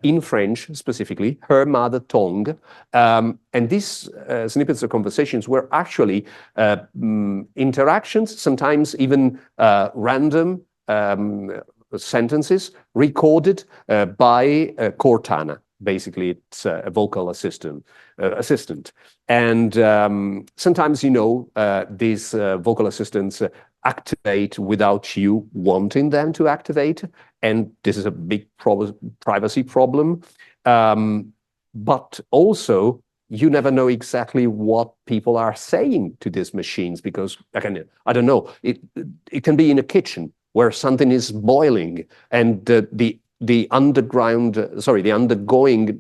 in French specifically, her mother tongue. And these snippets of conversations were actually interactions, sometimes even random sentences recorded by Cortana. Basically, it's a vocal assistant. And sometimes, these vocal assistants activate without you wanting them to activate. And this is a big privacy problem. But also, you never know exactly what people are saying to these machines, because, again, I don't know, it can be in a kitchen where something is boiling and the undergoing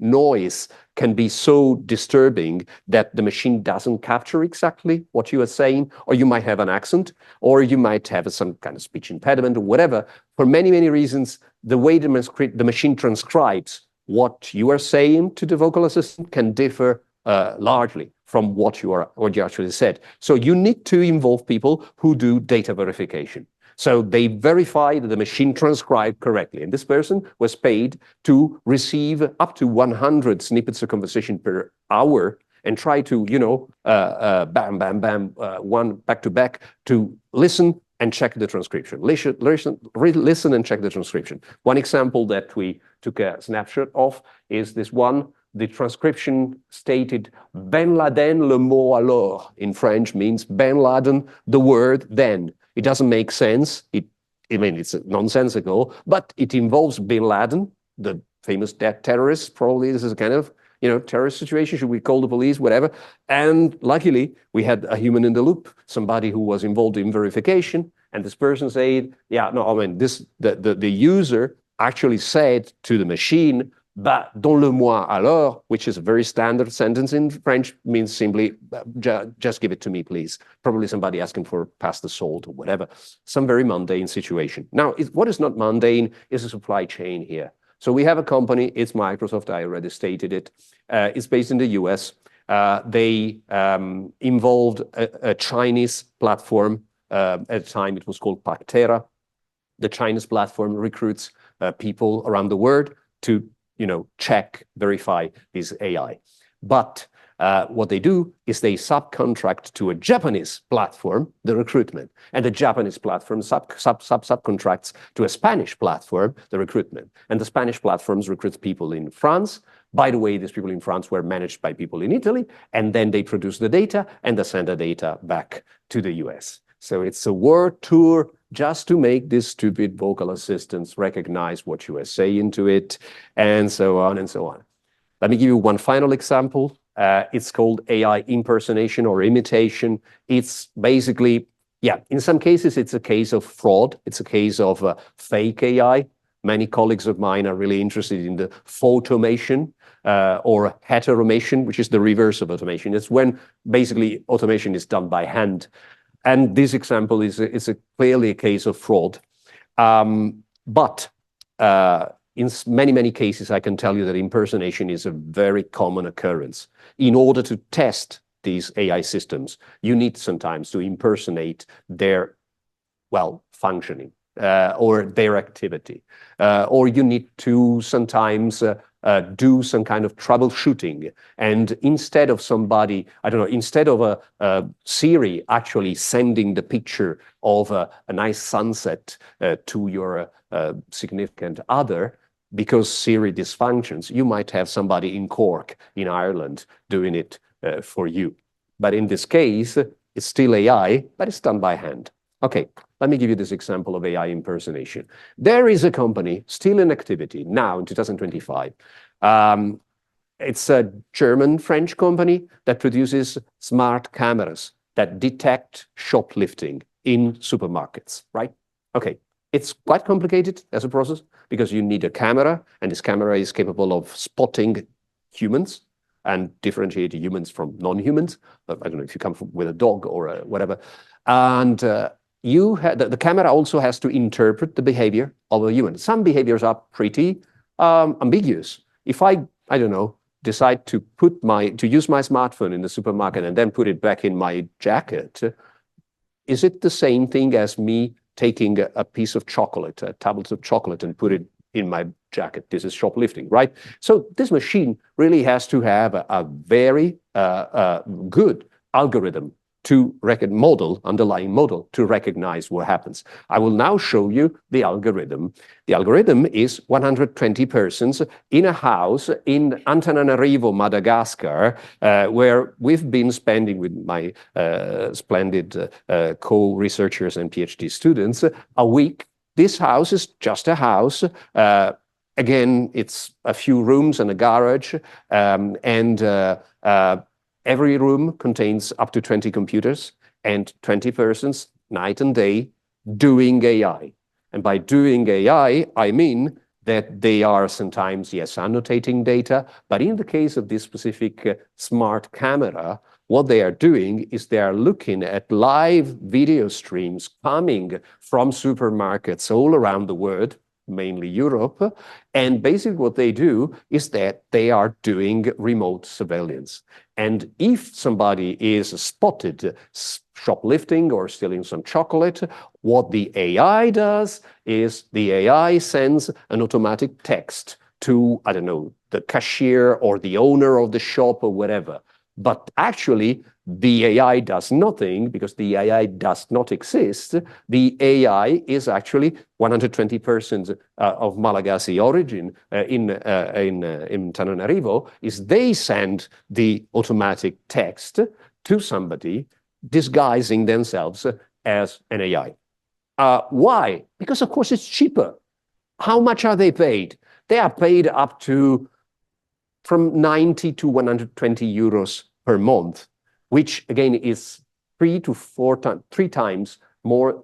noise can be so disturbing that the machine doesn't capture exactly what you are saying, or you might have an accent, or you might have some kind of speech impediment or whatever. For many, many reasons, the way the machine transcribes what you are saying to the vocal assistant can differ largely from what you actually said. So you need to involve people who do data verification. So they verify that the machine transcribed correctly. And this person was paid to receive up to 100 snippets of conversation per hour and try to, bam, bam, bam, one back to back, to listen and check the transcription. Listen and check the transcription. One example that we took a snapshot of is this one. The transcription stated Ben Laden le mot alors in French means Ben Laden, the word then. It doesn't make sense. It's nonsensical, but it involves Bin Laden, the famous terrorist. Probably this is a kind of, terrorist situation. Should we call the police, whatever? And luckily, we had a human in the loop, somebody who was involved in verification. And this person said, the user actually said to the machine, bah, donne-le-moi alors, which is a very standard sentence in French, means simply, just give it to me, please. Probably somebody asking for pass the salt or whatever. Some very mundane situation. Now, what is not mundane is a supply chain here. So we have a company, it's Microsoft, I already stated it. It's based in the US. They involved a Chinese platform. At the time, it was called Pactera. The Chinese platform recruits people around the world to check, verify this AI. But what they do is they subcontract to a Japanese platform the recruitment, and the Japanese platform subcontracts to a Spanish platform the recruitment, and the Spanish platforms recruits people in France. By the way, these people in France were managed by people in Italy, and then they produce the data and they send the data back to the US. So it's a world tour just to make these stupid vocal assistants recognize what you are saying to it, and so on and so on. Let me give you one final example. It's called AI impersonation or imitation. It's basically, in some cases, it's a case of fraud. It's a case of fake AI. Many colleagues of mine are really interested in the photomation or heteromation, which is the reverse of automation. It's when basically automation is done by hand. And this example is clearly a case of fraud. But in many, many cases, I can tell you that impersonation is a very common occurrence. In order to test these AI systems, you need sometimes to impersonate their, functioning. or their activity. Or you need to sometimes do some kind of troubleshooting. And instead of somebody, I don't know, instead of a Siri actually sending the picture of a nice sunset to your significant other, because Siri dysfunctions, you might have somebody in Cork, in Ireland, doing it for you. But in this case, it's still AI, but it's done by hand. Okay, let me give you this example of AI impersonation. There is a company still in activity now in 2025. It's a German-French company that produces smart cameras that detect shoplifting in supermarkets, right? Okay, it's quite complicated as a process because you need a camera, and this camera is capable of spotting humans and differentiate humans from non-humans. I don't know if you come with a dog or whatever. And the camera also has to interpret the behavior of a human. Some behaviors are pretty ambiguous. If I don't know, decide to use my smartphone in the supermarket and then put it back in my jacket, is it the same thing as me taking a piece of chocolate, a tablet of chocolate, and put it in my jacket? This is shoplifting, right? So this machine really has to have a very good algorithm to underlying model to recognize what happens. I will now show you the algorithm. The algorithm is 120 persons in a house in Antananarivo, Madagascar, where we've been spending with my splendid co-researchers and PhD students a week. This house is just a house. Again, it's a few rooms and a garage, every room contains up to 20 computers and 20 persons, night and day, doing AI. And by doing AI, I mean that they are sometimes, yes, annotating data, but in the case of this specific smart camera, what they are doing is they are looking at live video streams coming from supermarkets all around the world, mainly Europe. And basically what they do is that they are doing remote surveillance. And if somebody is spotted shoplifting or stealing some chocolate, what the AI does is the AI sends an automatic text to, I don't know, the cashier or the owner of the shop or whatever. But actually, the AI does nothing because the AI does not exist. The AI is actually 120 persons of Malagasy origin in Tananarivo. Is they send the automatic text to somebody disguising themselves as an AI. Why? Because of course it's cheaper. How much are they paid? They are paid up to from 90 to 120 euros per month, which again is 3 times more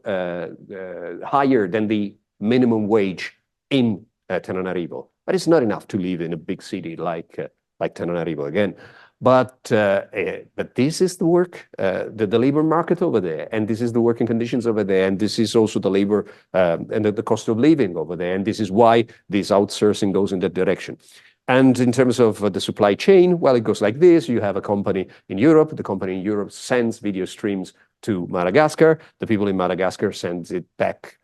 higher than the minimum wage in Tananarivo. But it's not enough to live in a big city like Tananarivo again. But this is the work, the labor market over there, and this is the working conditions over there, and this is also the labor and the cost of living over there, and this is why this outsourcing goes in that direction. And in terms of the supply chain, well, it goes like this. You have a company in Europe. The company in Europe sends video streams to Madagascar. The people in Madagascar send it back,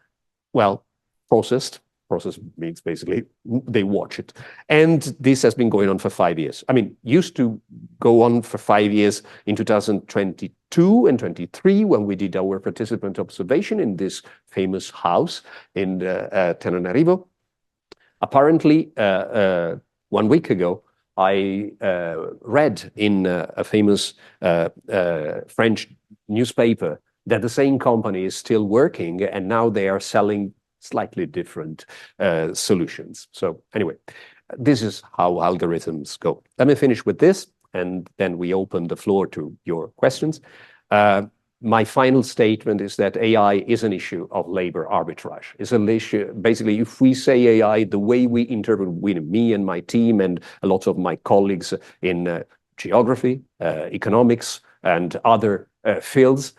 well, processed. Process means basically they watch it. And this has been going on for 5 years. I mean, used to go on for 5 years in 2022 and 23 when we did our participant observation in this famous house in Tananarivo. Apparently, 1 week ago, I read in a famous French newspaper that the same company is still working and now they are selling slightly different solutions. So anyway, this is how algorithms go. Let me finish with this and then we open the floor to your questions. My final statement is that AI is an issue of labor arbitrage. It's an issue, basically, if we say AI, the way we interpret, me and my team and a lot of my colleagues in geography, economics, and other fields,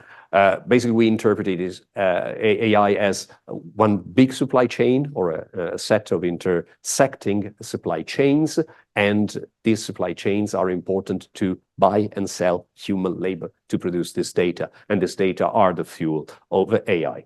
basically we interpret it as AI as one big supply chain or a set of intersecting supply chains, and these supply chains are important to buy and sell human labor to produce this data, and this data are the fuel of AI.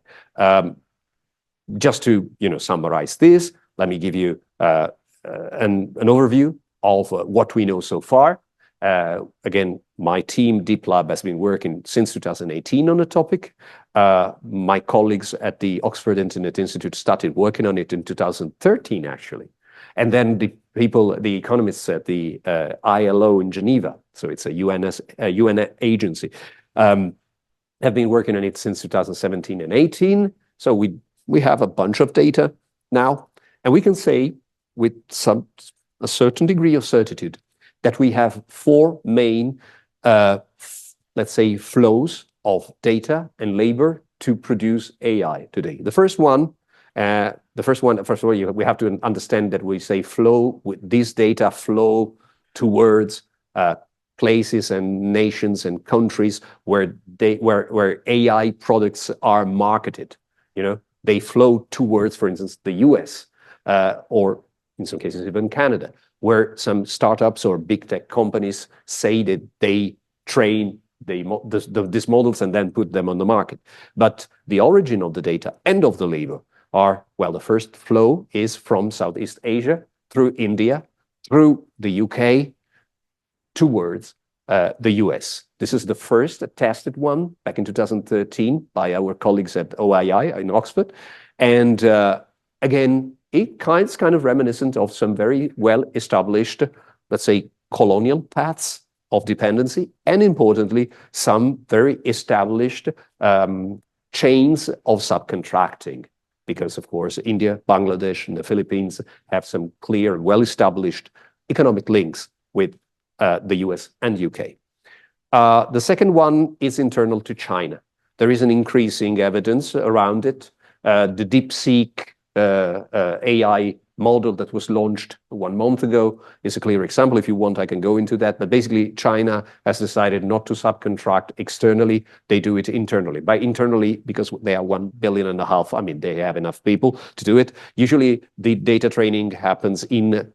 just to summarize this, let me give you an overview of what we know so far. Again, my team, Deep Lab, has been working since 2018 on the topic. My colleagues at the Oxford Internet Institute started working on it in 2013, actually. And then the economists at the ILO in Geneva, so it's a UN agency, have been working on it since 2017 and 18. So we have a bunch of data now, and we can say with a certain degree of certitude that we have four main, let's say, flows of data and labor to produce AI today. First of all, we have to understand that we say flow, with this data flow towards places and nations and countries where AI products are marketed. They flow towards, for instance, the US, or in some cases even Canada, where some startups or big tech companies say that they train these models and then put them on the market. But the origin of the data and of the labor are, well, the first flow is from Southeast Asia, through India, through the UK, towards the US. This is the first tested one back in 2013 by our colleagues at OII in Oxford. And again, it's kind of reminiscent of some very well-established, let's say, colonial paths of dependency, and importantly, some very established chains of subcontracting. Because, of course, India, Bangladesh, and the Philippines have some clear, well-established economic links with the US and UK. The second one is internal to China. There is an increasing evidence around it. The DeepSeek AI model that was launched 1 month ago is a clear example. If you want, I can go into that. But basically, China has decided not to subcontract externally. They do it internally. By internally, because they are 1.5 billion. I mean, they have enough people to do it. Usually, the data training happens in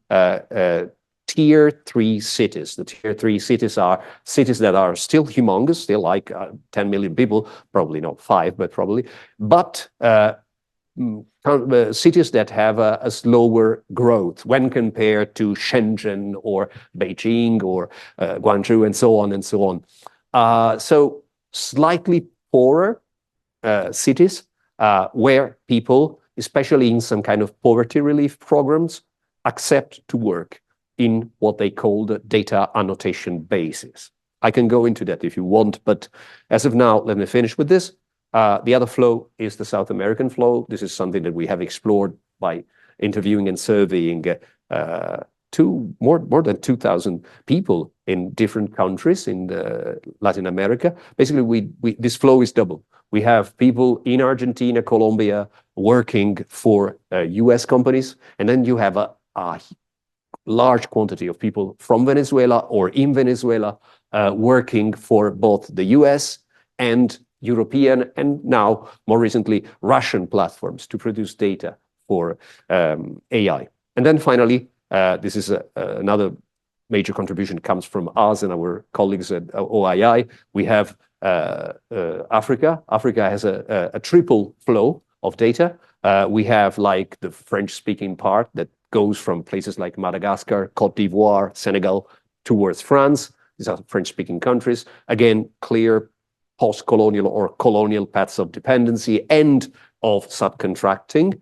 Tier 3 cities. The Tier 3 cities are cities that are still humongous, still like 10 million people, probably not 5, but probably. But cities that have a slower growth when compared to Shenzhen or Beijing or Guangzhou and so on and so on. So slightly poorer cities where people, especially in some kind of poverty relief programs, accept to work in what they call the data annotation bases. I can go into that if you want, but as of now, let me finish with this. The other flow is the South American flow. This is something that we have explored by interviewing and surveying more than 2,000 people in different countries in Latin America. Basically, this flow is double. We have people in Argentina, Colombia, working for US companies, and then you have a large quantity of people from Venezuela or in Venezuela working for both the US and European, and now, more recently, Russian platforms to produce data for AI. And then finally, this is another major contribution comes from us and our colleagues at OII. We have Africa. Africa has a triple flow of data. We have like the French-speaking part that goes from places like Madagascar, Cote d'Ivoire, Senegal, towards France. These are French-speaking countries. Again, clear post-colonial or colonial paths of dependency and of subcontracting.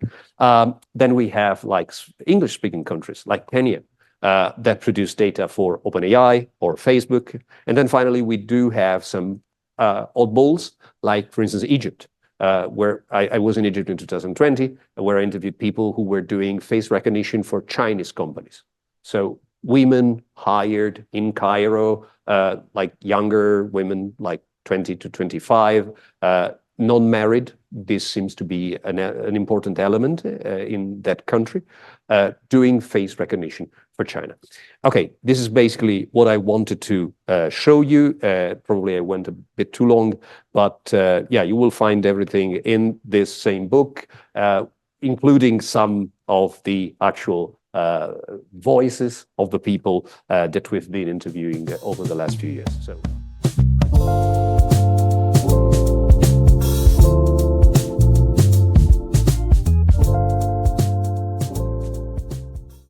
Then we have like English-speaking countries like Kenya that produce data for OpenAI or Facebook. And then finally, we do have some oddballs, like, for instance, Egypt, where I was in Egypt in 2020, where I interviewed people who were doing face recognition for Chinese companies. So women hired in Cairo, like younger women, like 20 to 25, non-married. This seems to be an important element in that country, doing face recognition for China. Okay, this is basically what I wanted to show you. Probably I went a bit too long, but yeah, you will find everything in this same book, including some of the actual voices of the people that we've been interviewing over the last few years. So.